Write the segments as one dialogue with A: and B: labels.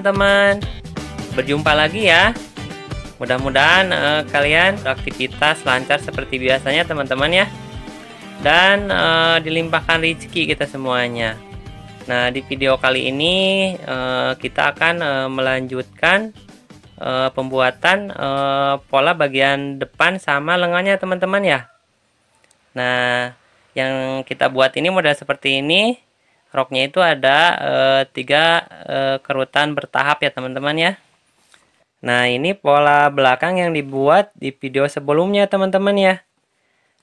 A: teman-teman. Berjumpa lagi ya. Mudah-mudahan kalian beraktivitas lancar seperti biasanya teman-teman ya. Dan dilimpahkan rezeki kita semuanya. Nah, di video kali ini kita akan melanjutkan pembuatan pola bagian depan sama lengannya teman-teman ya. Nah, yang kita buat ini model seperti ini. Roknya itu ada 3 kerutan bertahap ya teman-teman ya. Nah, ini pola belakang yang dibuat di video sebelumnya teman-teman ya.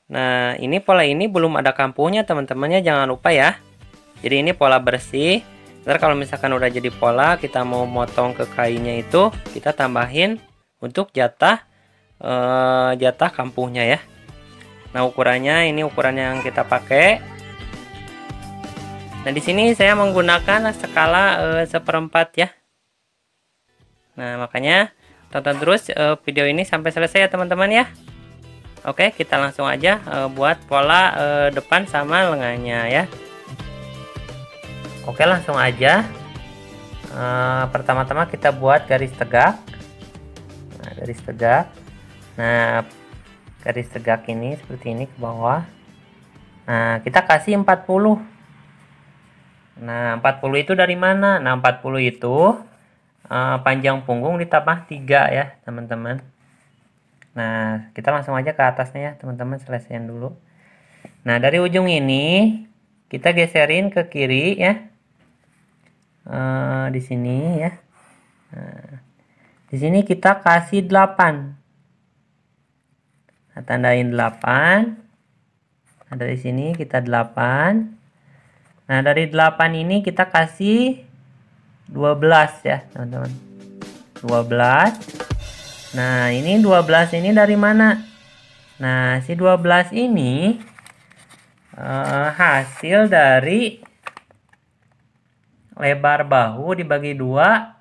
A: Nah, ini pola ini belum ada kampuhnya teman-teman ya, jangan lupa ya. Jadi ini pola bersih. Ntar kalau misalkan udah jadi pola, kita mau motong ke kainnya itu, kita tambahin untuk jatah kampuhnya ya. Nah, ukurannya ini ukuran yang kita pakai. Nah, di sini saya menggunakan skala 1/4 ya. Nah, makanya tonton terus video ini sampai selesai ya teman-teman ya. Oke, kita langsung aja buat pola depan sama lengannya ya. Oke, langsung aja. Pertama-tama kita buat garis tegak. Nah, garis tegak. Nah, garis tegak ini seperti ini ke bawah. Nah, kita kasih 40. Nah, 40 itu dari mana? Nah, 40 itu panjang punggung ditambah 3 ya, teman-teman. Nah, kita langsung aja ke atasnya ya, teman-teman, selesaiin dulu. Nah, dari ujung ini kita geserin ke kiri ya. Di sini ya. Nah, di sini kita kasih 8. Nah, tandain 8. Nah, dari sini kita 8. Nah, dari 8 ini kita kasih 12 ya, teman-teman. 12. Nah, ini 12 ini dari mana? Nah, si 12 ini hasil dari lebar bahu dibagi 2.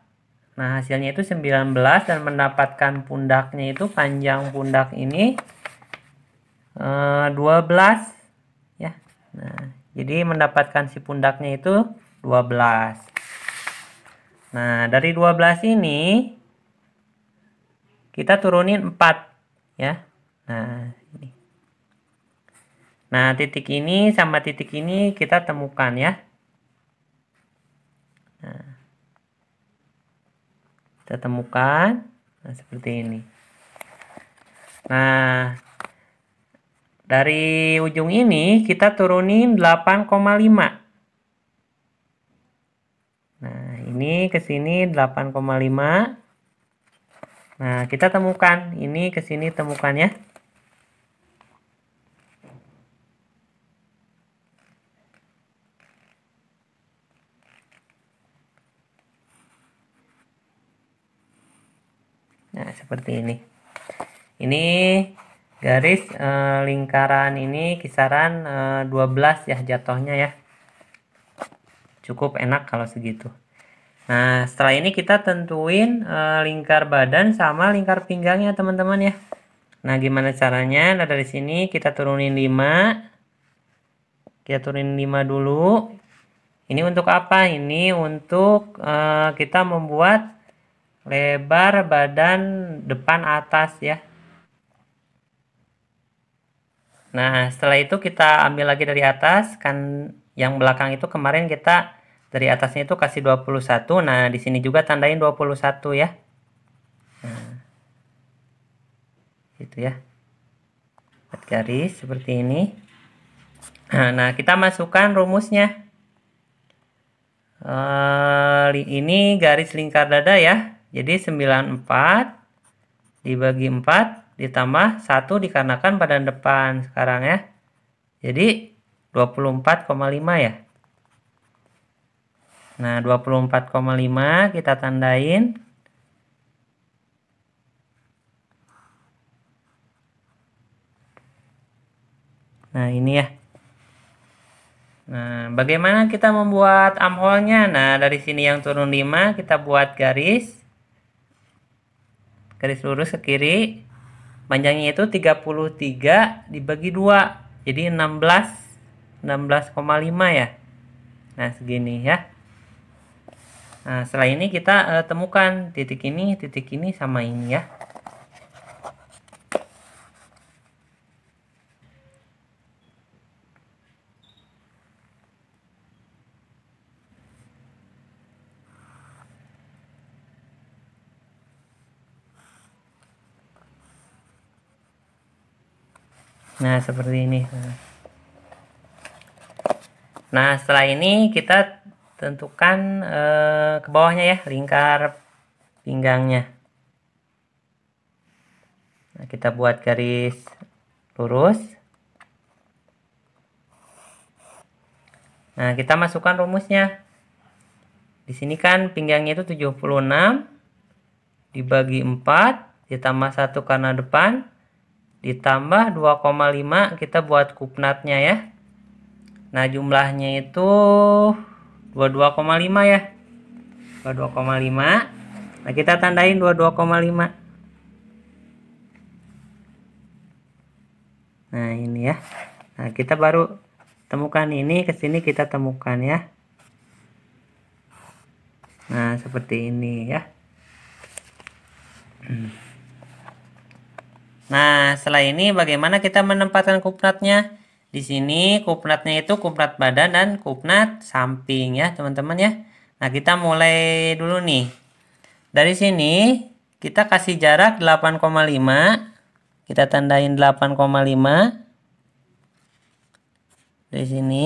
A: Nah, hasilnya itu 19 dan mendapatkan pundaknya itu panjang pundak ini 12 ya. Nah, jadi mendapatkan si pundaknya itu 12. Nah, dari 12 ini kita turunin 4 ya. Nah, ini. Nah, titik ini sama titik ini kita temukan ya. Nah, kita temukan. Nah, seperti ini. Nah, dari ujung ini kita turunin 8,5. Nah, ini ke sini 8,5. Nah, kita temukan ini ke sini temukan ya. Nah, seperti ini. Ini garis lingkaran ini kisaran 12 ya jatuhnya ya. Cukup enak kalau segitu. Nah, setelah ini kita tentuin lingkar badan sama lingkar pinggangnya teman-teman ya. Nah, gimana caranya? Nah, dari sini kita turunin 5. Kita turunin 5 dulu. Ini untuk apa? Ini untuk kita membuat lebar badan depan atas ya. Nah, setelah itu kita ambil lagi dari atas, kan yang belakang itu kemarin kita dari atasnya itu kasih 21. Nah, di sini juga tandain 21 ya. Nah, gitu ya. Buat garis seperti ini. Nah, kita masukkan rumusnya. Ini garis lingkar dada ya. Jadi 94 dibagi 4 ditambah 1 dikarenakan badan depan sekarang ya. Jadi 24,5 ya. Nah, 24,5 kita tandain. Nah, ini ya. Nah, bagaimana kita membuat armhole-nya? Nah, dari sini yang turun 5 kita buat garis lurus ke kiri. Panjangnya itu 33 dibagi 2. Jadi 16,5 ya. Nah, segini ya. Nah, setelah ini kita temukan titik ini sama ini ya. Nah, seperti ini. Nah, setelah ini kita tentukan ke bawahnya ya, lingkar pinggangnya. Nah, kita buat garis lurus. Nah, kita masukkan rumusnya. Di sini kan pinggangnya itu 76 dibagi 4 ditambah 1 karena depan ditambah 2,5 kita buat kupnatnya ya. Nah, jumlahnya itu 22,5 ya. 22,5. Nah, kita tandain 22,5. Nah, ini ya. Nah, kita baru temukan ini, ke sini kita temukan ya. Nah, seperti ini ya. Nah, setelah ini bagaimana kita menempatkan kupnatnya? Di sini kupnatnya itu kupnat badan dan kupnat samping ya, teman-teman ya. Nah, kita mulai dulu nih. Dari sini kita kasih jarak 8,5. Kita tandain 8,5. Dari sini.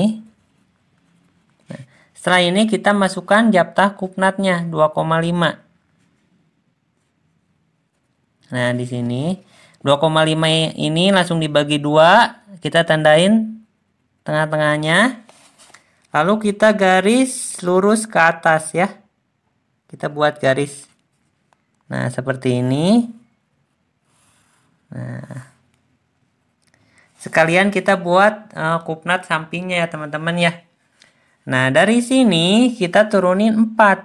A: Nah, setelah ini kita masukkan japtah kupnatnya 2,5. Nah, di sini 2,5 ini langsung dibagi 2, kita tandain tengah-tengahnya. Lalu kita garis lurus ke atas ya. Kita buat garis. Nah, seperti ini. Nah, sekalian kita buat kupnat sampingnya ya, teman-teman ya. Nah, dari sini kita turunin 4.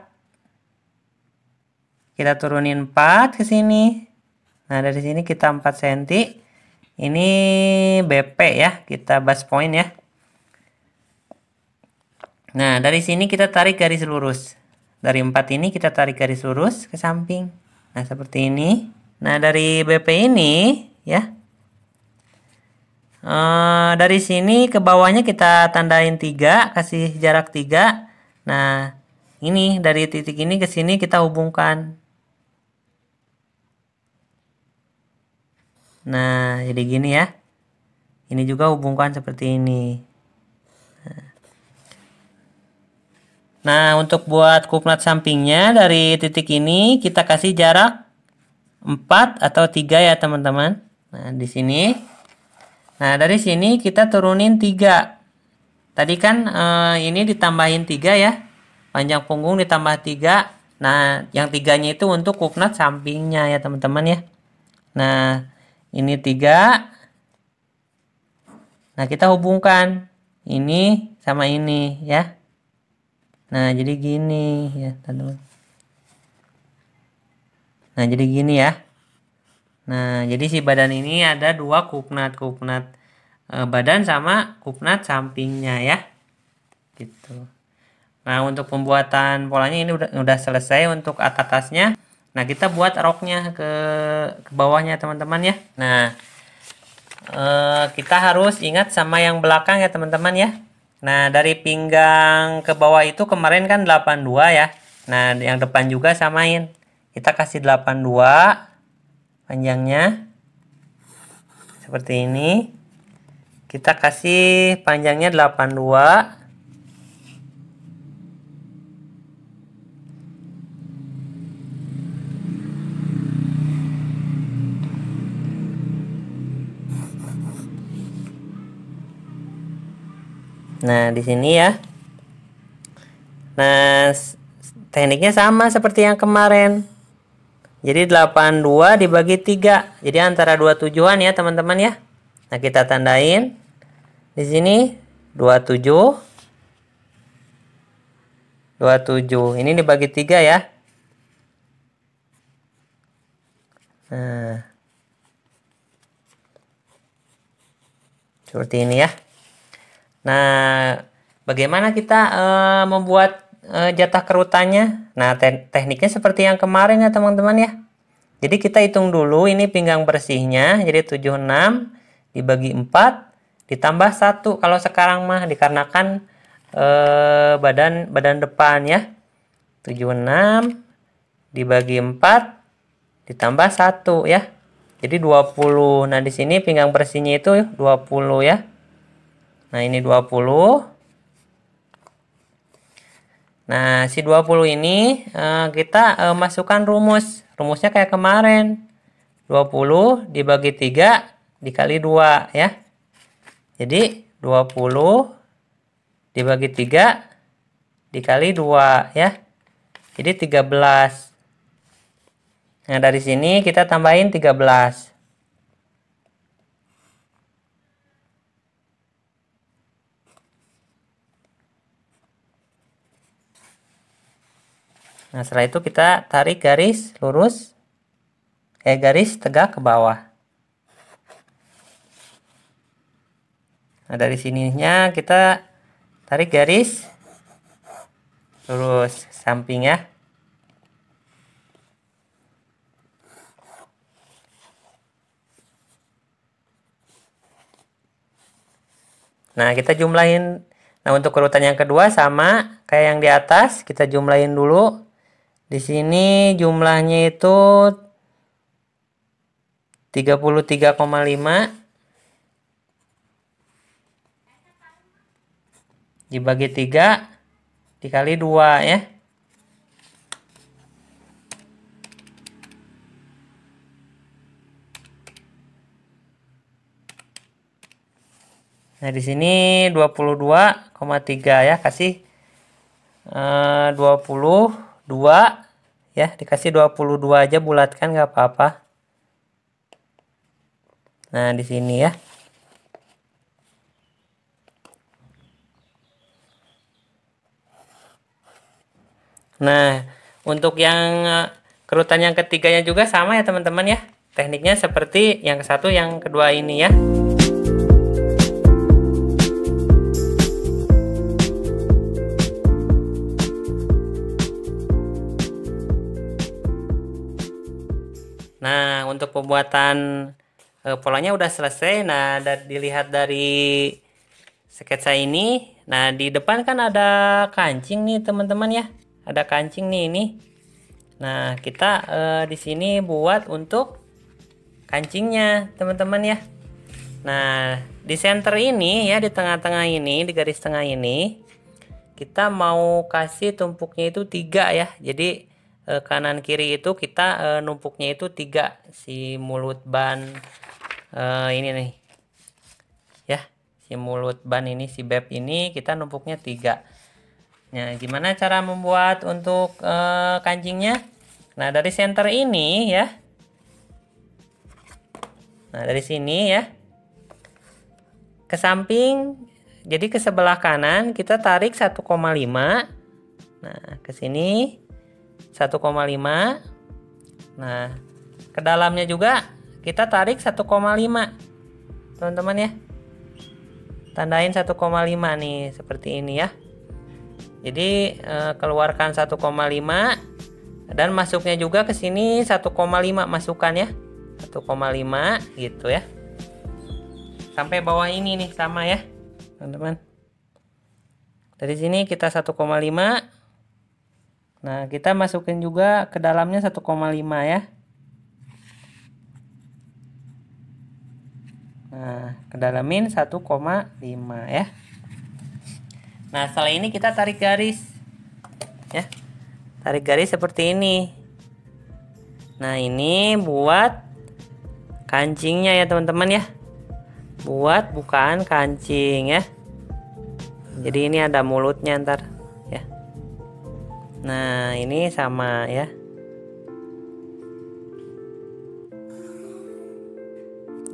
A: Kita turunin 4 ke sini. Nah, dari sini kita 4 cm. Ini BP ya, kita base point ya. Nah, dari sini kita tarik garis lurus. Dari 4 ini kita tarik garis lurus ke samping. Nah, seperti ini. Nah, dari BP ini ya. Dari sini ke bawahnya kita tandain 3, kasih jarak 3. Nah, ini dari titik ini ke sini kita hubungkan. Nah, jadi gini ya. Ini juga hubungkan seperti ini. Nah, untuk buat kupnat sampingnya dari titik ini kita kasih jarak 4 atau 3 ya, teman-teman. Nah, di sini. Nah, dari sini kita turunin 3. Tadi kan ini ditambahin 3 ya. Panjang punggung ditambah 3. Nah, yang 3-nya itu untuk kupnat sampingnya ya, teman-teman ya. Nah, ini 3. Nah, kita hubungkan ini sama ini ya. Nah, jadi gini ya, teman-teman. Nah, jadi gini ya. Nah, jadi si badan ini ada 2 kupnat badan sama kupnat sampingnya ya. Gitu. Nah, untuk pembuatan polanya ini udah selesai untuk atasnya. Nah, kita buat roknya ke bawahnya, teman-teman ya. Nah, kita harus ingat sama yang belakang ya, teman-teman ya. Nah, dari pinggang ke bawah itu kemarin kan 82 ya. Nah, yang depan juga samain. Kita kasih 82 panjangnya. Seperti ini. Kita kasih panjangnya 82. Nah, di sini ya. Nah, tekniknya sama seperti yang kemarin. Jadi 82 dibagi 3. Jadi antara 2 tujuan ya, teman-teman ya. Nah, kita tandain. Di sini 27. 27. Ini dibagi 3 ya. Nah, seperti ini ya. Nah, bagaimana kita membuat jatah kerutannya. Nah, tekniknya seperti yang kemarin ya teman-teman ya. Jadi kita hitung dulu ini pinggang bersihnya. Jadi 76 dibagi 4 ditambah 1 kalau sekarang mah, dikarenakan badan depan ya. 76 dibagi 4 ditambah 1 ya. Jadi 20. Nah, di sini pinggang bersihnya itu 20 ya. Nah, ini 20. Nah, si 20 ini kita masukkan rumus. Rumusnya kayak kemarin. 20 dibagi 3 dikali 2 ya. Jadi 20 dibagi 3 dikali 2 ya. Jadi 13. Nah, dari sini kita tambahin 13. Nah, setelah itu kita tarik garis lurus, garis tegak ke bawah. Nah, dari sininya kita tarik garis lurus samping ya. Nah, kita jumlahin. Nah, untuk urutan yang kedua sama kayak yang di atas, kita jumlahin dulu. Di sini jumlahnya itu 33,5 dibagi 3 dikali 2 ya. Nah, di sini 22,3 ya, kasih 22 ya, dikasih 22 aja, bulatkan nggak apa-apa. Nah, di sini ya. Nah, untuk yang kerutan yang ketiganya juga sama ya teman-teman ya. Tekniknya seperti yang satu yang kedua ini ya. Nah, untuk pembuatan polanya udah selesai. Nah, dilihat dari sketsa ini. Nah, di depan kan ada kancing nih teman-teman ya. Ada kancing nih ini. Nah, kita di sini buat untuk kancingnya teman-teman ya. Nah, di center ini ya, di tengah-tengah ini, di garis tengah ini, kita mau kasih tumpuknya itu 3 ya. Jadi kanan kiri itu kita numpuknya itu 3 si mulut ban ini nih ya, si mulut ban ini, si beb ini kita numpuknya 3. Nah, gimana cara membuat untuk kancingnya? Nah, dari center ini ya, nah dari sini ya ke samping, jadi ke sebelah kanan kita tarik 1,5. Nah, ke sini 1,5. Nah, ke dalamnya juga kita tarik 1,5 teman-teman ya. Tandain 1,5 nih seperti ini ya. Jadi keluarkan 1,5 dan masuknya juga ke sini 1,5 masukkan ya. 1,5 gitu ya. Sampai bawah ini nih sama ya teman-teman. Dari sini kita 1,5. Nah, kita masukin juga ke dalamnya 1,5 ya. Nah, kedalamin 1,5 ya. Nah, setelah ini kita tarik garis ya. Tarik garis seperti ini. Nah, ini buat kancingnya ya teman-teman ya. Buat bukaan kancing ya. Jadi ini ada mulutnya ntar ya. Nah, ini sama ya.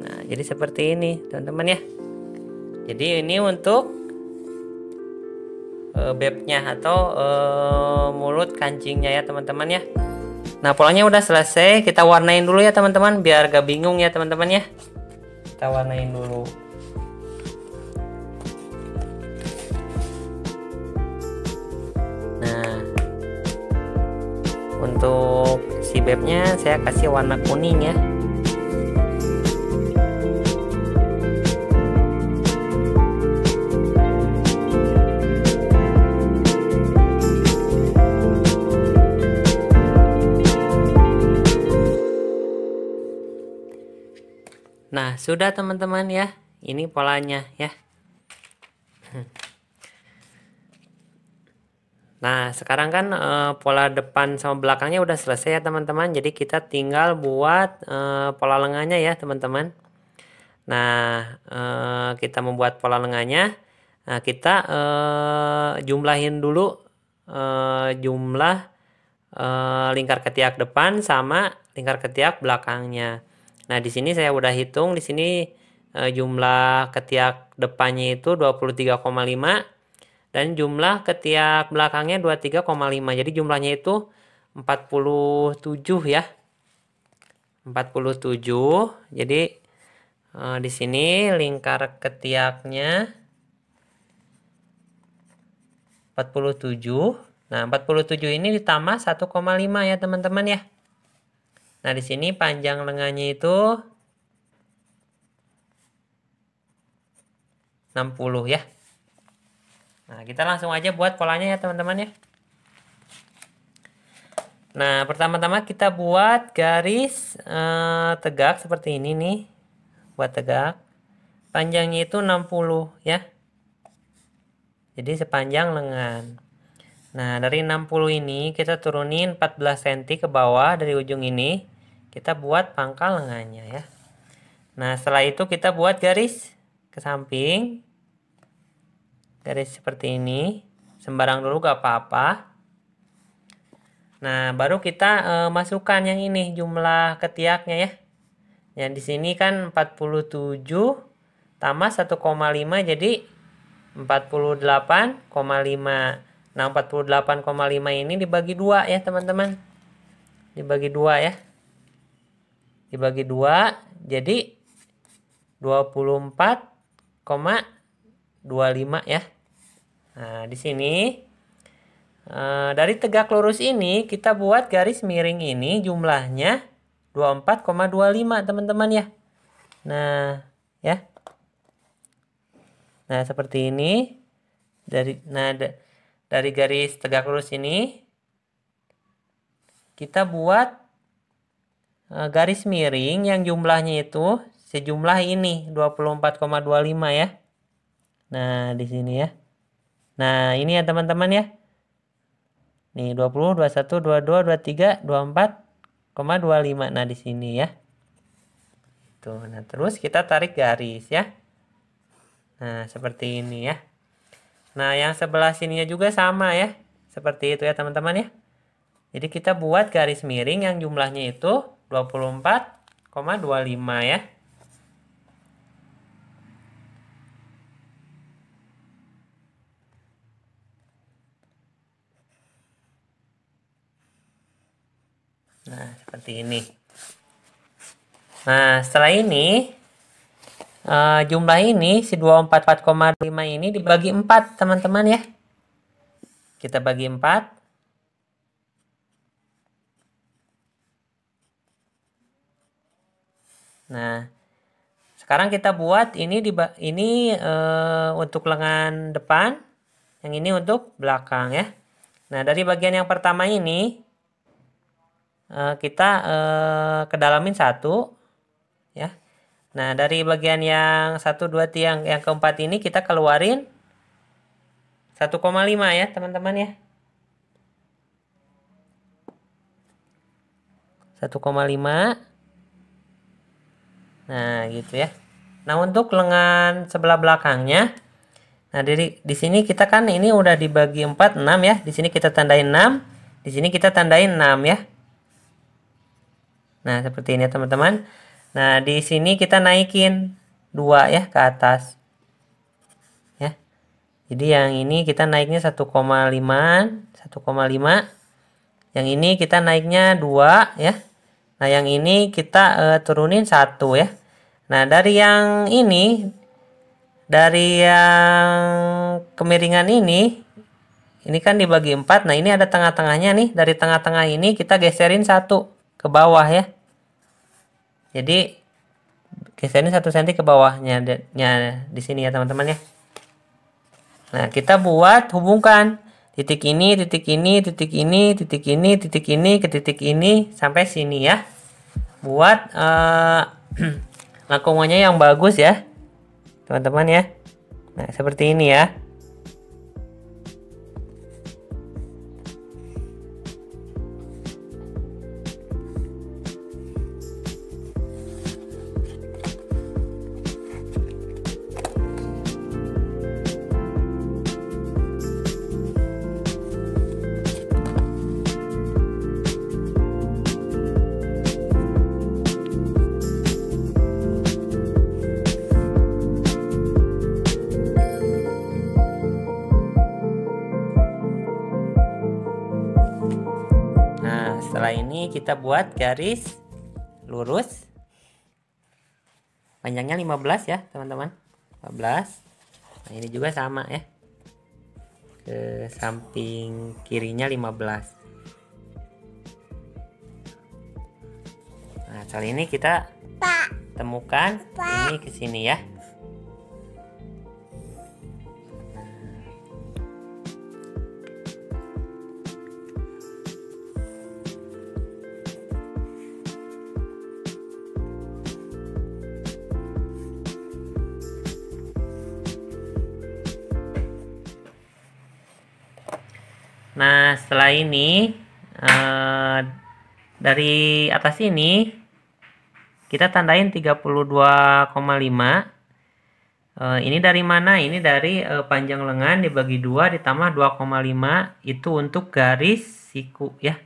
A: Nah, jadi seperti ini teman-teman ya. Jadi ini untuk bebnya atau mulut kancingnya ya teman-teman ya. Nah, polanya udah selesai. Kita warnain dulu ya teman-teman biar gak bingung ya teman-teman ya. Kita warnain dulu. Nah, Untuk si bebnya saya kasih warna kuning ya. Nah, sudah teman-teman ya. Ini polanya ya. Nah, sekarang kan pola depan sama belakangnya udah selesai ya teman-teman. Jadi kita tinggal buat pola lengannya ya teman-teman. Nah, kita membuat pola lengannya. Nah, kita jumlahin dulu jumlah lingkar ketiak depan sama lingkar ketiak belakangnya. Nah, di sini saya udah hitung. Di sini jumlah ketiak depannya itu 23,5 dan jumlah ketiak belakangnya 23,5. Jadi jumlahnya itu 47 ya. 47. Jadi di sini lingkar ketiaknya 47. Nah, 47 ini ditambah 1,5 ya teman-teman ya. Nah, di sini panjang lengannya itu 60 ya. Nah, kita langsung aja buat polanya ya teman-teman ya. Nah, pertama-tama kita buat garis tegak seperti ini nih. Buat tegak. Panjangnya itu 60 ya. Jadi sepanjang lengan. Nah, dari 60 ini kita turunin 14 cm ke bawah dari ujung ini. Kita buat pangkal lengannya ya. Nah, setelah itu kita buat garis ke samping. Garis seperti ini. Sembarang dulu gak apa-apa. Nah, baru kita masukkan yang ini jumlah ketiaknya ya. Yang di sini kan 47 tambah 1,5 jadi 48,5. Nah, 48,5 ini dibagi 2 ya, teman-teman. Dibagi 2 ya. Dibagi 2 jadi 24,25 ya. Nah, di sini dari tegak lurus ini kita buat garis miring ini jumlahnya 24,25 teman-teman ya. Nah, ya. Nah, seperti ini. Dari garis tegak lurus ini kita buat garis miring yang jumlahnya itu sejumlah ini 24,25 ya. Nah, di sini ya. Nah, ini ya teman-teman ya. Nih 20, 21, 22, 23, 24,25. Nah, di sini ya. Tuh, nah terus kita tarik garis ya. Nah, seperti ini ya. Nah, yang sebelah sininya juga sama ya. Seperti itu ya teman-teman ya. Jadi kita buat garis miring yang jumlahnya itu 24,25 ya. Nah, seperti ini. Nah, setelah ini jumlah ini si 24,5 ini dibagi 4 teman-teman ya. Kita bagi 4. Nah, sekarang kita buat ini untuk lengan depan, yang ini untuk belakang ya. Nah, dari bagian yang pertama ini kita kedalamin 1 ya. Nah, dari bagian yang 1, 2, 3 yang keempat ini kita keluarin 1,5 ya teman-teman ya. 1,5. Nah, gitu ya. Nah, untuk lengan sebelah belakangnya, nah di sini kita kan ini udah dibagi 4, 6 ya. Di sini kita tandain 6, di sini kita tandain 6 ya. Nah, seperti ini ya teman-teman. Nah, di sini kita naikin 2 ya ke atas. Ya. Jadi yang ini kita naiknya 1,5, 1,5. Yang ini kita naiknya 2 ya. Nah, yang ini kita turunin 1 ya. Nah, dari yang ini, dari yang kemiringan ini ini kan dibagi 4. Nah, ini ada tengah-tengahnya nih. Dari tengah-tengah ini kita geserin 1 ke bawah ya. Jadi geserin 1 cm ke bawahnya di sini ya teman-teman ya. Nah, kita buat hubungkan titik ini, titik ini, titik ini, titik ini, titik ini ke titik ini sampai sini ya. Buat lengkungannya yang bagus ya, teman-teman ya. Nah, seperti ini ya. Setelah ini kita buat garis lurus panjangnya 15 ya teman-teman, 15. Nah, ini juga sama ya, ke samping kirinya 15. Nah, kali ini kita temukan ini ke sini ya. Nah, setelah ini dari atas ini kita tandain 32,5. Ini dari mana? Ini dari panjang lengan dibagi 2 ditambah 2,5 itu untuk garis siku ya.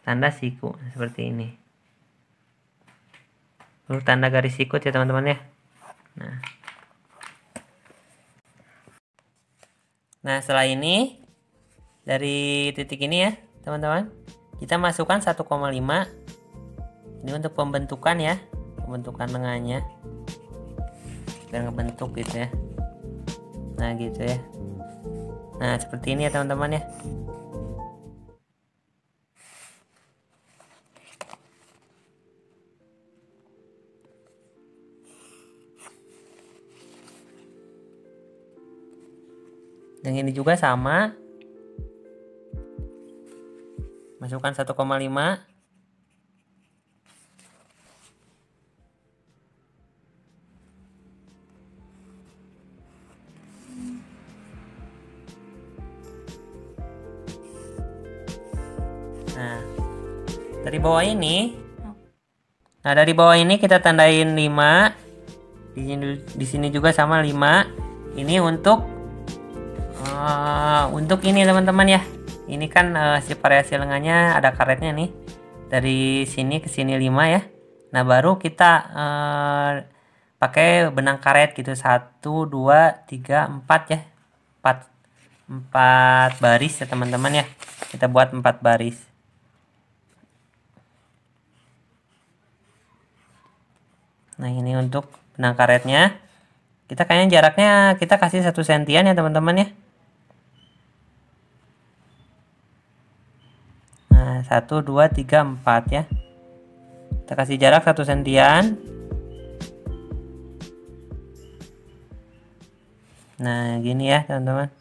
A: Tanda siku seperti ini. Lalu tanda garis sikut ya teman-teman ya. Nah, setelah ini dari titik ini ya teman-teman, kita masukkan 1,5. Ini untuk pembentukan ya, pembentukan lengannya biar ngebentuk gitu ya. Nah gitu ya. Nah seperti ini ya teman-teman ya. Dan ini juga sama, masukkan 1,5. Nah, dari bawah ini, dari bawah ini kita tandain 5. Di sini juga sama 5. Ini untuk ini teman-teman ya. Ini kan si variasi lengannya ada karetnya nih. Dari sini ke sini 5 ya. Nah, baru kita pakai benang karet gitu. 1, 2, 3, 4 ya. 4 baris ya teman-teman ya. Kita buat 4 baris. Nah, ini untuk benang karetnya. Kita kayaknya jaraknya kita kasih 1 sentian ya teman-teman ya. Nah, 1, 2, 3, 4 ya. Kita kasih jarak 1 sentian. Nah, gini ya teman-teman.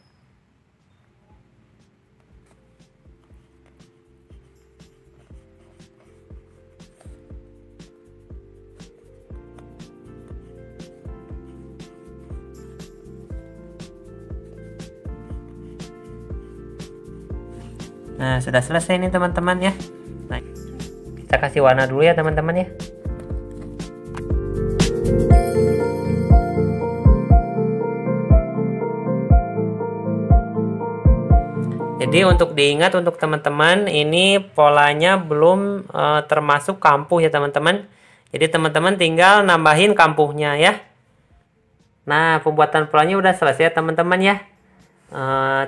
A: Nah, sudah selesai nih teman-teman ya. Nah, kita kasih warna dulu ya teman-teman ya. Jadi untuk diingat untuk teman-teman, ini polanya belum termasuk kampuh ya teman-teman. Jadi teman-teman tinggal nambahin kampuhnya ya. Nah, pembuatan polanya udah selesai ya teman-teman ya.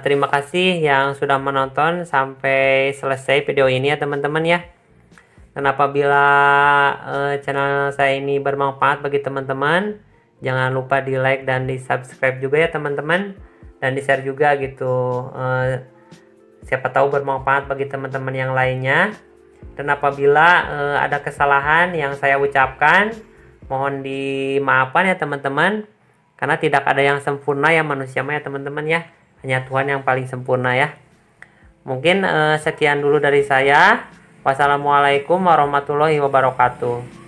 A: Terima kasih yang sudah menonton sampai selesai video ini ya teman-teman ya. Dan apabila channel saya ini bermanfaat bagi teman-teman, jangan lupa di like dan di subscribe juga ya teman-teman. dan di-share juga gitu. Siapa tahu bermanfaat bagi teman-teman yang lainnya. Dan apabila ada kesalahan yang saya ucapkan, mohon dimaafkan ya teman-teman, karena tidak ada yang sempurna ya manusia ya teman-teman ya, hanya Tuhan yang paling sempurna ya. Mungkin sekian dulu dari saya. Wassalamualaikum warahmatullahi wabarakatuh.